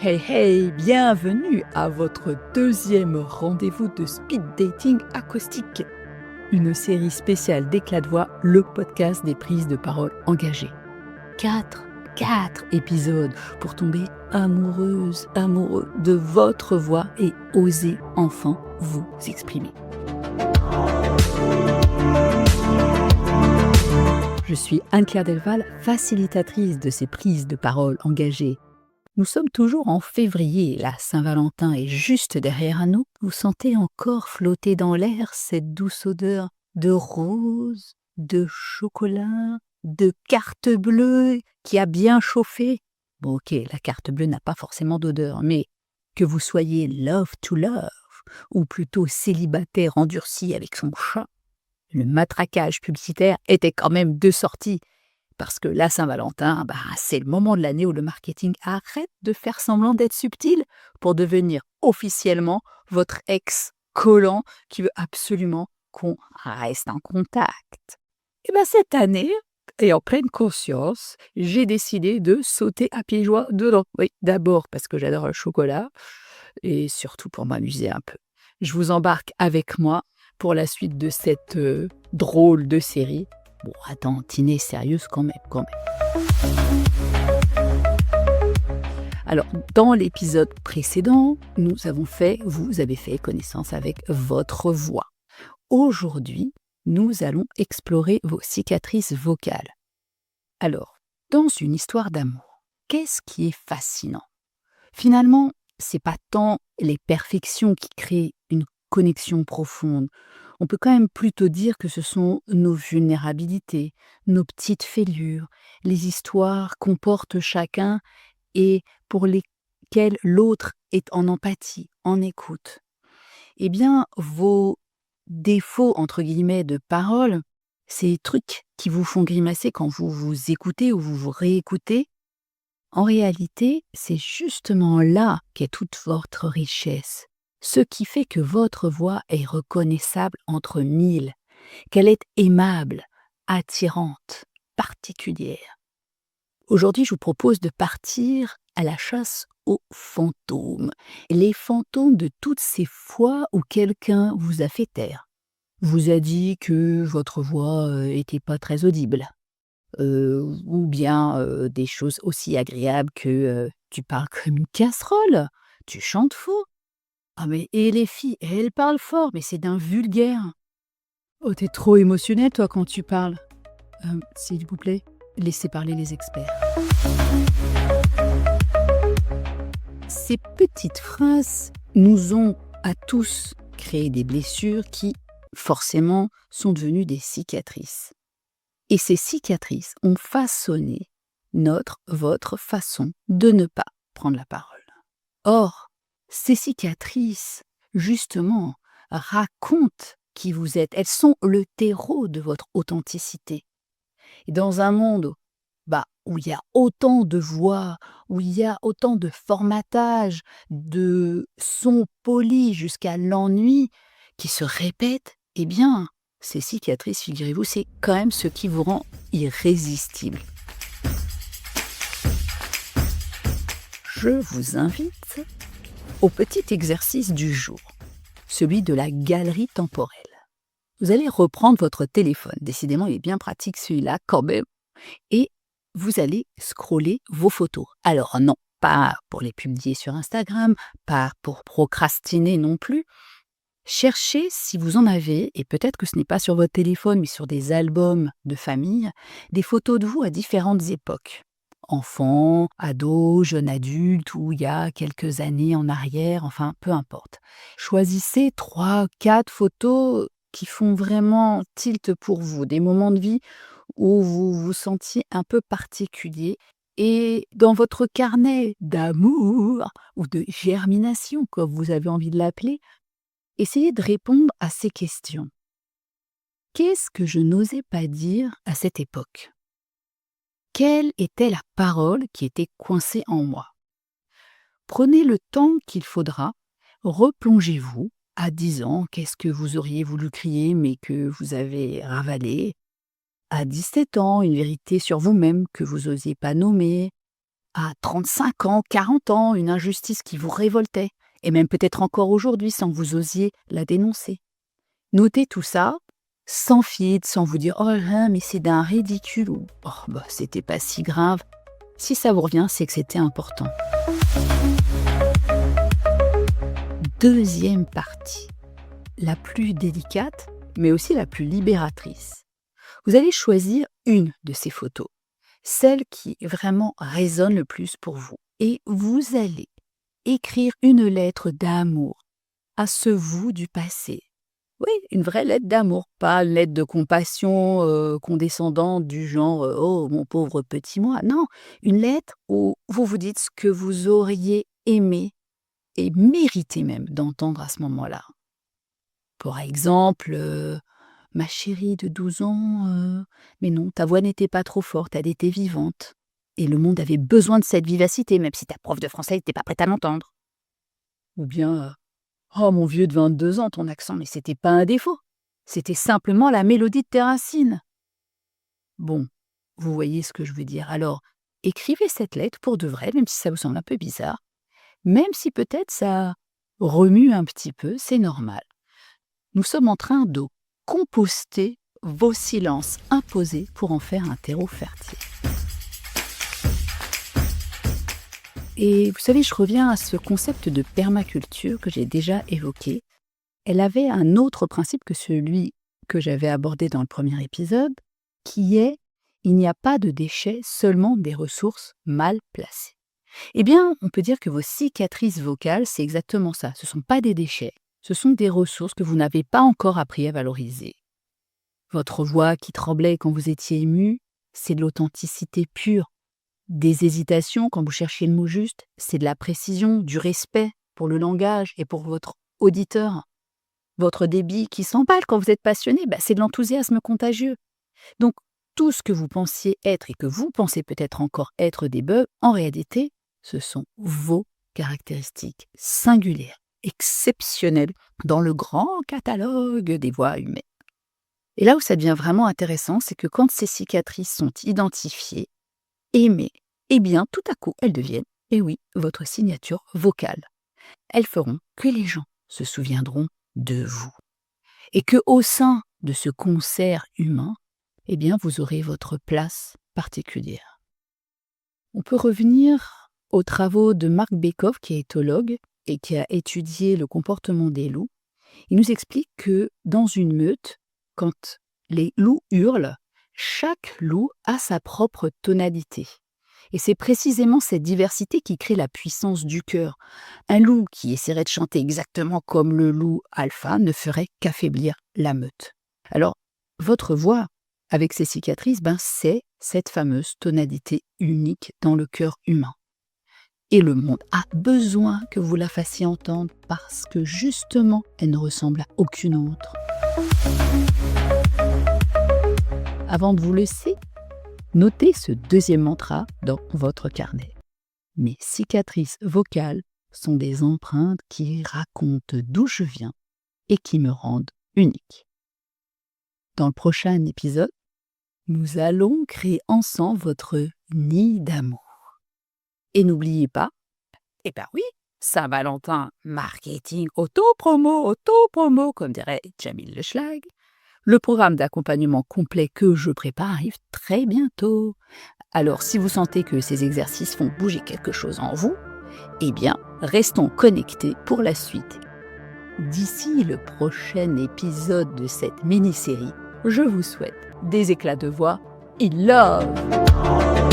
Hey hey, bienvenue à votre deuxième rendez-vous de speed dating acoustique, une série spéciale d'Éclat de voix, le podcast des prises de parole engagées. Quatre épisodes pour tomber amoureuse, amoureux de votre voix et oser enfin vous exprimer. Je suis Anne-Claire Delval, facilitatrice de ces prises de parole engagées. Nous sommes toujours en février, la Saint-Valentin est juste derrière nous. Vous sentez encore flotter dans l'air cette douce odeur de rose, de chocolat, de carte bleue qui a bien chauffé. Bon ok, la carte bleue n'a pas forcément d'odeur, mais que vous soyez love to love, ou plutôt célibataire endurci avec son chat, le matraquage publicitaire était quand même de sortie. Parce que la Saint-Valentin, c'est le moment de l'année où le marketing arrête de faire semblant d'être subtil pour devenir officiellement votre ex collant qui veut absolument qu'on reste en contact. Et cette année, et en pleine conscience, j'ai décidé de sauter à pieds joints dedans. Oui, d'abord parce que j'adore le chocolat et surtout pour m'amuser un peu. Je vous embarque avec moi pour la suite de cette drôle de série. Bon, attends, Tinée, sérieuse quand même. Alors, dans l'épisode précédent, vous avez fait connaissance avec votre voix. Aujourd'hui, nous allons explorer vos cicatrices vocales. Alors, dans une histoire d'amour, qu'est-ce qui est fascinant ? Finalement, c'est pas tant les perfections qui créent une connexion profonde. On peut quand même plutôt dire que ce sont nos vulnérabilités, nos petites fêlures, les histoires qu'on porte chacun et pour lesquelles l'autre est en empathie, en écoute. Eh bien, vos défauts, entre guillemets, de parole, ces trucs qui vous font grimacer quand vous vous écoutez ou vous vous réécoutez, en réalité, c'est justement là qu'est toute votre richesse. Ce qui fait que votre voix est reconnaissable entre mille, qu'elle est aimable, attirante, particulière. Aujourd'hui, je vous propose de partir à la chasse aux fantômes, les fantômes de toutes ces fois où quelqu'un vous a fait taire, vous a dit que votre voix était pas très audible, ou bien des choses aussi agréables que tu parles comme une casserole, tu chantes faux. Ah mais et les filles, elles parlent fort, mais c'est d'un vulgaire. Oh, t'es trop émotionnelle, toi, quand tu parles. S'il vous plaît, laissez parler les experts. Ces petites phrases nous ont à tous créé des blessures qui, forcément, sont devenues des cicatrices. Et ces cicatrices ont façonné votre façon de ne pas prendre la parole. Or, ces cicatrices, justement, racontent qui vous êtes. Elles sont le terreau de votre authenticité. Et dans un monde où il y a autant de voix, où il y a autant de formatage, de sons polis jusqu'à l'ennui qui se répètent, eh bien, ces cicatrices, figurez-vous, c'est quand même ce qui vous rend irrésistible. Je vous invite au petit exercice du jour, celui de la galerie temporelle. Vous allez reprendre votre téléphone, décidément il est bien pratique celui-là quand même, et vous allez scroller vos photos. Alors non, pas pour les publier sur Instagram, pas pour procrastiner non plus. Cherchez si vous en avez, et peut-être que ce n'est pas sur votre téléphone, mais sur des albums de famille, des photos de vous à différentes époques. Enfant, ado, jeune adulte, ou il y a quelques années en arrière, enfin peu importe. Choisissez 3, 4 photos qui font vraiment tilt pour vous, des moments de vie où vous vous sentiez un peu particulier. Et dans votre carnet d'amour ou de germination, comme vous avez envie de l'appeler, essayez de répondre à ces questions. Qu'est-ce que je n'osais pas dire à cette époque ? Quelle était la parole qui était coincée en moi ? Prenez le temps qu'il faudra, replongez-vous à 10 ans, qu'est-ce que vous auriez voulu crier mais que vous avez ravalé ? À 17 ans, une vérité sur vous-même que vous n'osiez pas nommer. à 35 ans, 40 ans, une injustice qui vous révoltait, et même peut-être encore aujourd'hui sans que vous osiez la dénoncer. Notez tout ça, sans feed, sans vous dire « Oh là là, mais c'est d'un ridicule » ou « Oh, bah, c'était pas si grave ». Si ça vous revient, c'est que c'était important. Deuxième partie, la plus délicate, mais aussi la plus libératrice. Vous allez choisir une de ces photos, celle qui vraiment résonne le plus pour vous. Et vous allez écrire une lettre d'amour à ce vous du passé. Oui, une vraie lettre d'amour, pas une lettre de compassion condescendante du genre Oh, mon pauvre petit moi ». Non, une lettre où vous vous dites ce que vous auriez aimé et mérité même d'entendre à ce moment-là. Par exemple, ma chérie de 12 ans, mais non, ta voix n'était pas trop forte, elle était vivante. Et le monde avait besoin de cette vivacité, même si ta prof de français n'était pas prête à l'entendre. Ou bien, oh mon vieux de 22 ans, ton accent, mais c'était pas un défaut. C'était simplement la mélodie de tes racines. Bon, vous voyez ce que je veux dire. Alors, écrivez cette lettre pour de vrai, même si ça vous semble un peu bizarre. Même si peut-être ça remue un petit peu, c'est normal. Nous sommes en train de composter vos silences imposés pour en faire un terreau fertile. Et vous savez, je reviens à ce concept de permaculture que j'ai déjà évoqué. Elle avait un autre principe que celui que j'avais abordé dans le premier épisode, qui est « il n'y a pas de déchets, seulement des ressources mal placées ». Eh bien, on peut dire que vos cicatrices vocales, c'est exactement ça. Ce ne sont pas des déchets, ce sont des ressources que vous n'avez pas encore appris à valoriser. Votre voix qui tremblait quand vous étiez ému, c'est de l'authenticité pure. Des hésitations quand vous cherchiez le mot juste, c'est de la précision, du respect pour le langage et pour votre auditeur. Votre débit qui s'emballe quand vous êtes passionné, c'est de l'enthousiasme contagieux. Donc, tout ce que vous pensiez être et que vous pensez peut-être encore être des bugs, en réalité, ce sont vos caractéristiques singulières, exceptionnelles dans le grand catalogue des voix humaines. Et là où ça devient vraiment intéressant, c'est que quand ces cicatrices sont identifiées, aimées, eh bien, tout à coup, elles deviennent, eh oui, votre signature vocale. Elles feront que les gens se souviendront de vous. Et qu'au sein de ce concert humain, eh bien, vous aurez votre place particulière. On peut revenir aux travaux de Marc Bekoff, qui est éthologue et qui a étudié le comportement des loups. Il nous explique que dans une meute, quand les loups hurlent, chaque loup a sa propre tonalité. Et c'est précisément cette diversité qui crée la puissance du cœur. Un loup qui essaierait de chanter exactement comme le loup alpha ne ferait qu'affaiblir la meute. Alors, votre voix, avec ses cicatrices, c'est cette fameuse tonalité unique dans le cœur humain. Et le monde a besoin que vous la fassiez entendre parce que justement, elle ne ressemble à aucune autre. Avant de vous laisser, notez ce deuxième mantra dans votre carnet. Mes cicatrices vocales sont des empreintes qui racontent d'où je viens et qui me rendent unique. Dans le prochain épisode, nous allons créer ensemble votre nid d'amour. Et n'oubliez pas, oui, Saint-Valentin, marketing, auto-promo, comme dirait Jamil Le Schlag. Le programme d'accompagnement complet que je prépare arrive très bientôt. Alors, si vous sentez que ces exercices font bouger quelque chose en vous, eh bien, restons connectés pour la suite. D'ici le prochain épisode de cette mini-série, je vous souhaite des éclats de voix in love!